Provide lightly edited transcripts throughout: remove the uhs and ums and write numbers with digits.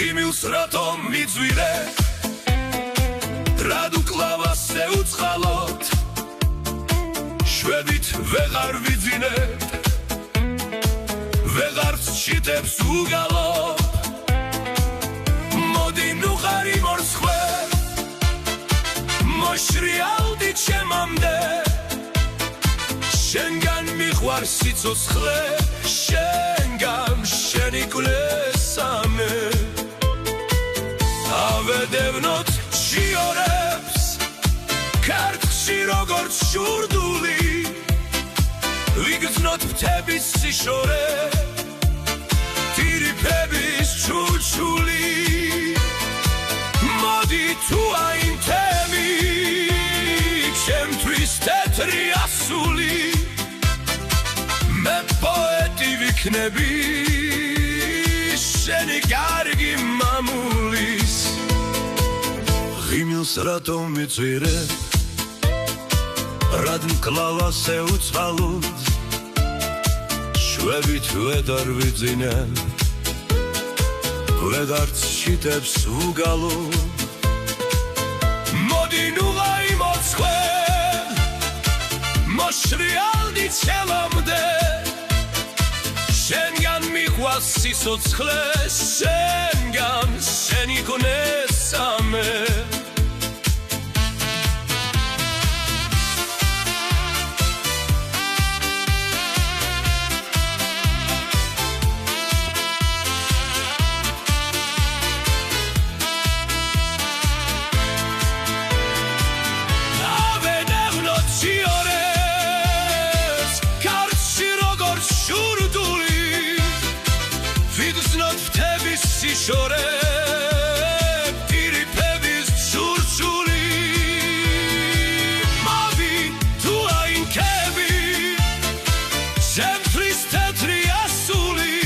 ღიმილს რატომ მიძვირე რა დუკლავა შეუწყალოთ შვედით ვეღარ ვიძინებ ვეღარც ჩიტებს უგალო მოდი ნუ ხარი მორცხვე მოშრიალდი ჩემამდე შენგან მიყვარ სიცოცხლე შენგან შენი გულესამე ავედევნოთ ჩიორებს ქარხში როგორც შურდული ვიგრძნოთ მთების სიშორე ტირიფების ჩუჩული მოდი თუ აინ თემი ჩემთვის თეთრი ასული მე პოეტი ვიქნები შენი კარგი მამულის ღიმილს რატომ მიძვირე რად მკლავა შეუწყალოთ შვებით ვეღარ ვიძინებ ვეღარც ჩიტებს უგალო მოდი ნუ გაიმოცხე მოშრიალდი ჩემამდე შენგან მიყვას სიცოცხლე შენგან შენი გონესამე შორე ტირიფების ჩურჩული მოვი თუ აინქები შემთვლის თეთრი ასული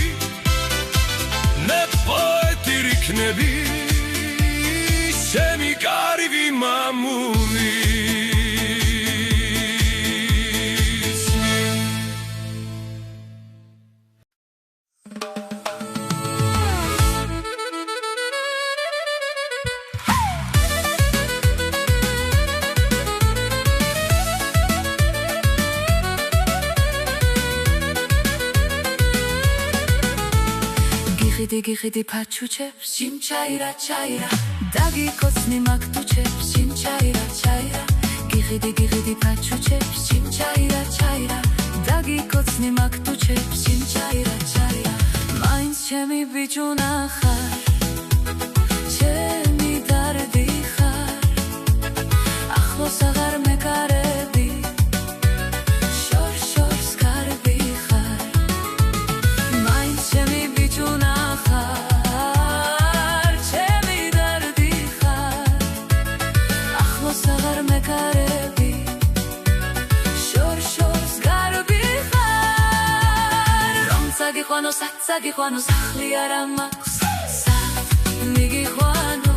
მე პოეტი ვიქნები შენი კარგი მამული გიხიდი ფაჩუჩებს ჩიმჩაირა ჩაირა დაგიკოცნი მაგდუჩებს ჩიმჩაირა ჩაირა გიხიდი ფაჩუჩებს ჩიმჩაირა ჩაირა დაგიკოცნი მაგდუჩებს ჩიმჩაირა ჩაირა მაინც ჩემი ბიჭუნა ხარ ჩემი დარდი ხარ ახლოს აღარ მეკარები შორს კარგი ხარ მაინც ჩემი ბიჭუნა საგიყვანო სახლი არ ამაქვს მიგიყვანო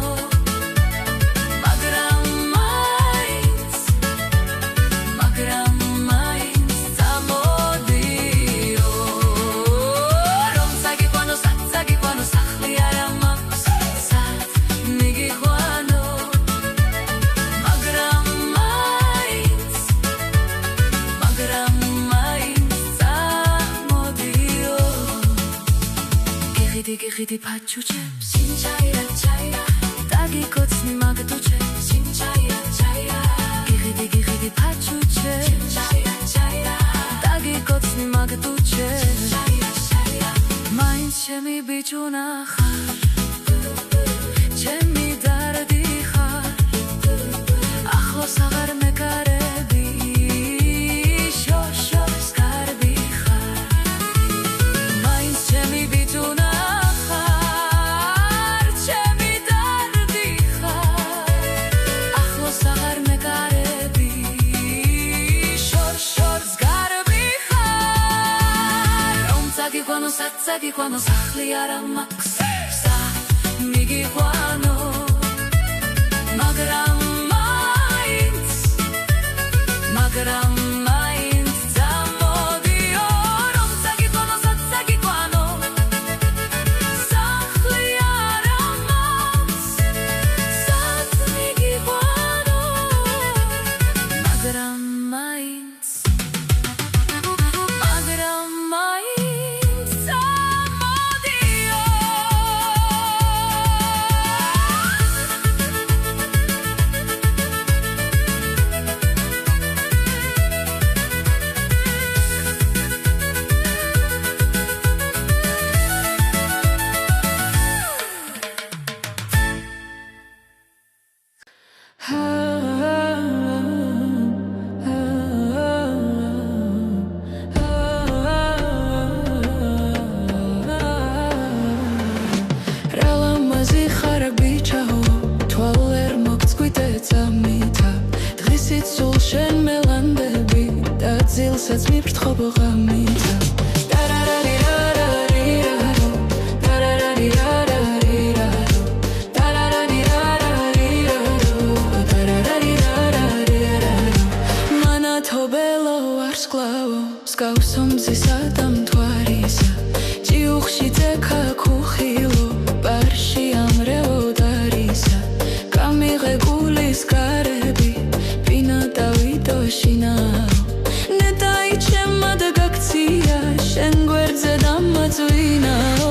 მაგრამ მაინც წამოდიო რომ საგიყვანო სახლი არ ამაქვს მიგიყვანო მაგრამ მაინც გიხიდი ფაჩუჩებს ჩიმჩაირა ჩაირა დაგიკოცნი მაგდუჩებს ჩიმჩაირა ჩაირა გიხიდი ფაჩუჩებს ჩიმჩაირა ჩაირა დაგიკოცნი მაგდუჩებს ჩიმჩაირა ჩაირა მაინც ჩემი ბიჭუნა ხარ ჩემი დარდი ხარ ახლოს აღარ მეკარები შორს კარგი ხარ მაინც ჩემი ბიჭუნა საგიყვანო სახლი არ ამაქვს მიგიყვანო მაგრამ მაინც წამოდიო რომ საგიყვანო სახლი არ ძილსაც მიფრთხობ ღამითა Skausom tamtwarisa Ciuchshi dzeka kuchilo Barshi amreo darisa Kamire gulis karebi Pina davido shinao Nedai chema da gaktia Shengwerdze dammadzuinao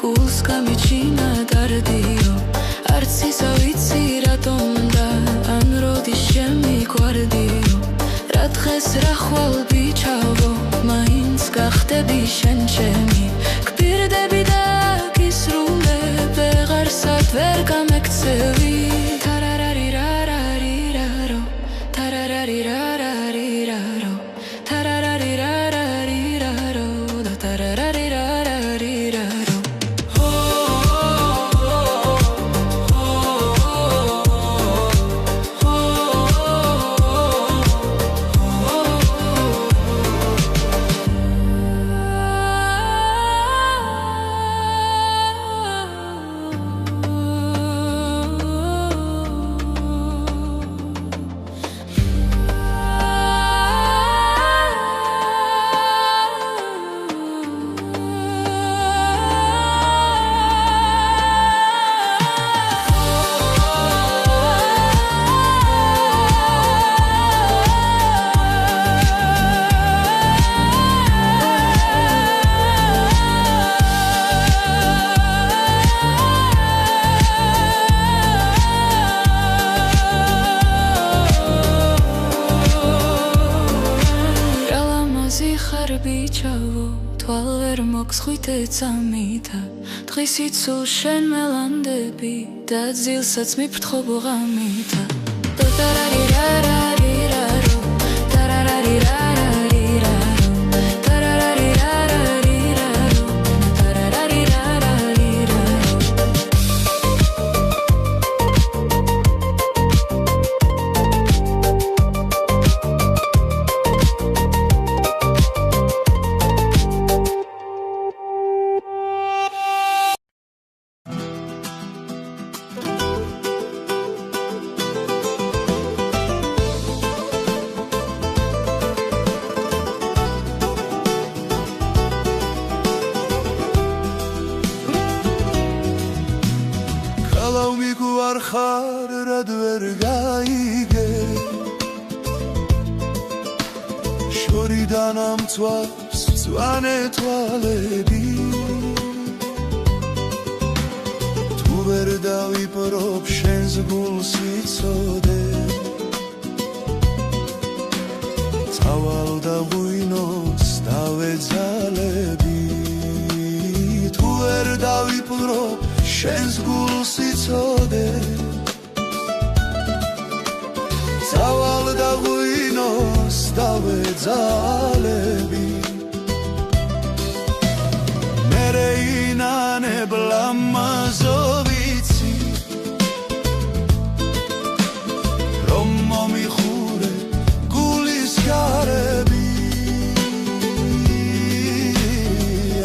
Gul's gamichina dardio Artsi savitsi ratomda Anrodi shemi guardio Radges rakhval bichavo Mains gaxtebi shen shemi Kbirdebi da kisrule Begar sad ver gamekcevi Tarararirariraro Tarararirariraro Tarararirariraro Tarararirariraro Tvalver moksxvite tsamita Dღისით სულ შენ მელანდები და ძილსაც მიფრთხობ ღამითა Tarararirariraro Tarararirariraro Tarararirariraro Tarararirariraro ხარ რად ვერ გაიგე შორიდან ამწვავს მწვანე თვალები თუ ვერ დავიპრობ შენს გულს ვიცოდე წავალ და ღვინოს დავეძალები თუ ვერ დავიპრობ შენს გულს ვიცოდე წავალ და ღვინოს დავეძალები მერე ინანებლა მასო ვიცი რომ მომიხურე გულის გარები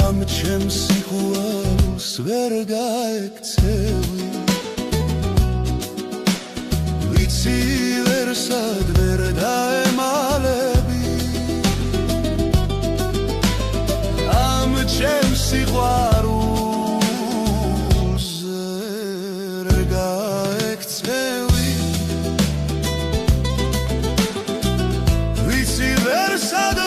ამ ჩემს სიყვარულს ვერ გაექცევი ვიცი ვერსად ვერ დაემალები ამ ჩემს სიყვარულს ვერ გაექცევი ვიცი ვერსად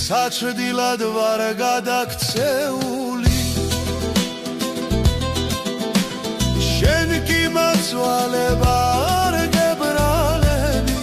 საჭდილად ვარ გადაქცეული შენ კი მაცვალება არ გებრალები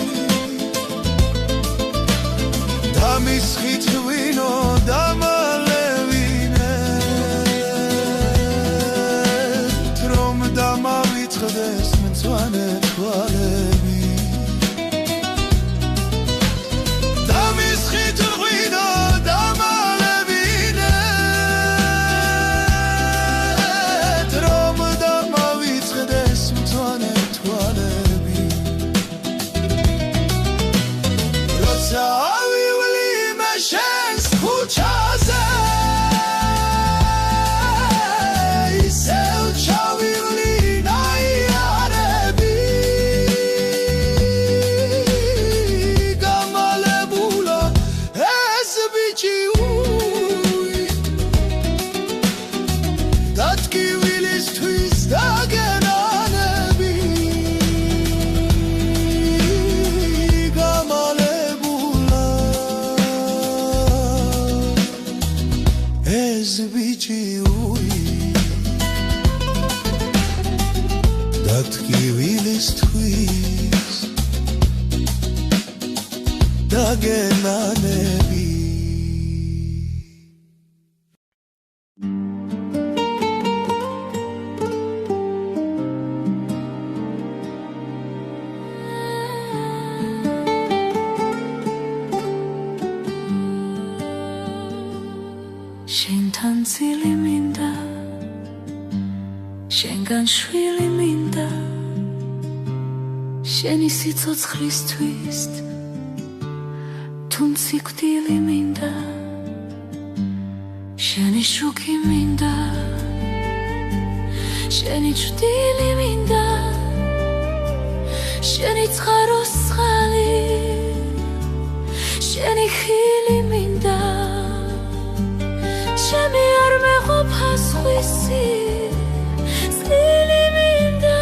ეს ბიჭიური და ტკივილისთვის დაგენანები შენთან წილი მინდა შენგან შვილი მინდა შენი სიცოცხლისთვის თუნ სიკვდილი მინდა შენი შუქი მინდა შენი ჭრილი მინდა შენი ცხაროს წყალი შენი ხილი მინდა შემი არ მეყოფა სხვისი წილი მინდა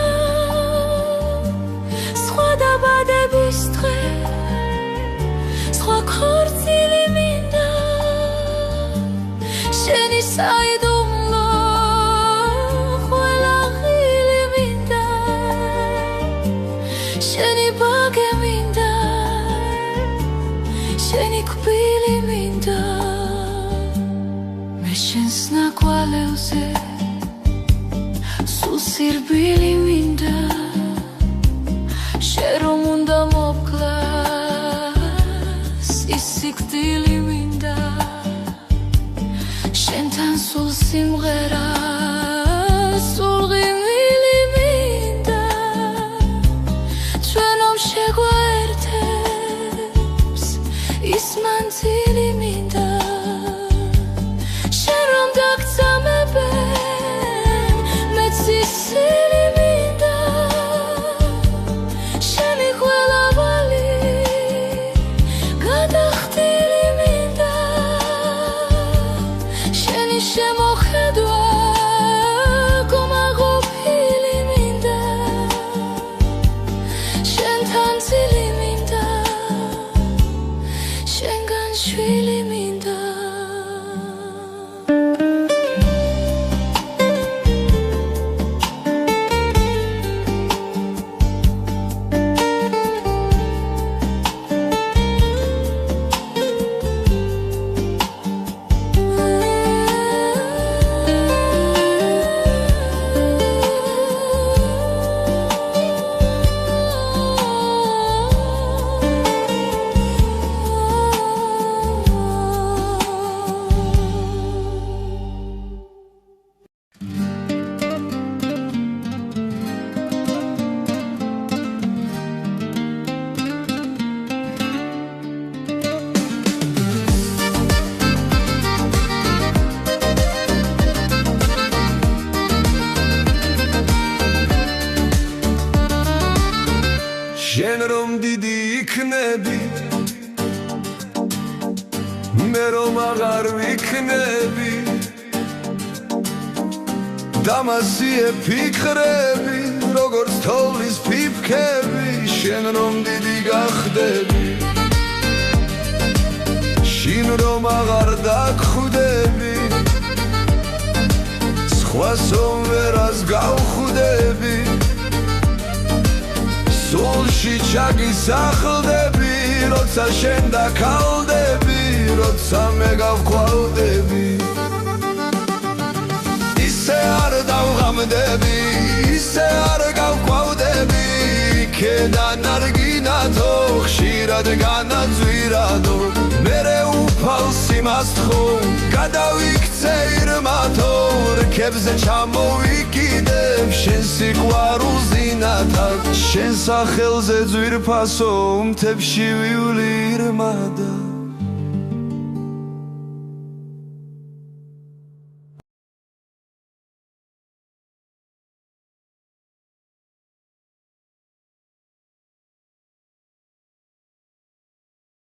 სხვა დაბადების დღე სხვა ქორწილი მინდა შენი საიდუმლო ყველა ღილი მინდა შენი ბაგე მინდა შენი კბილი მინდა შენს ნაკვალევზე სულ სირბილი მინდა შენ რომ უნდა მოკლას ის სიკვდილი მინდა შენთან სულ სიმღერა სულ ღიმილი მინდა ჩვენ რომ შეგვაერთებს ის მანძილი მინდა შენ რომ დიდი იქნები მე რომ აღარ ვიქნები დამასიე ფიქრები როგორც თოვლის ფიფქები შენ რომ დიდი გახდები შინ რომ აღარ დაგხვდები სხვას ვერას გავხვდები სულში ჩაგისახლდები როცა შენ დაქალდები როცა მე გავყვალდები ისე არ დავღამდები ისე არ გავყვალდები ქედან არ გინათო ხშირად განაძვირადო მერე უფალს იმას თხო გადავიქცე ირმათო რქებზე ჩამოვიკიდებ შენ სიყვარულს ინათად შენ სახელზე ძვირფასო მთებში ვივლი ირმადა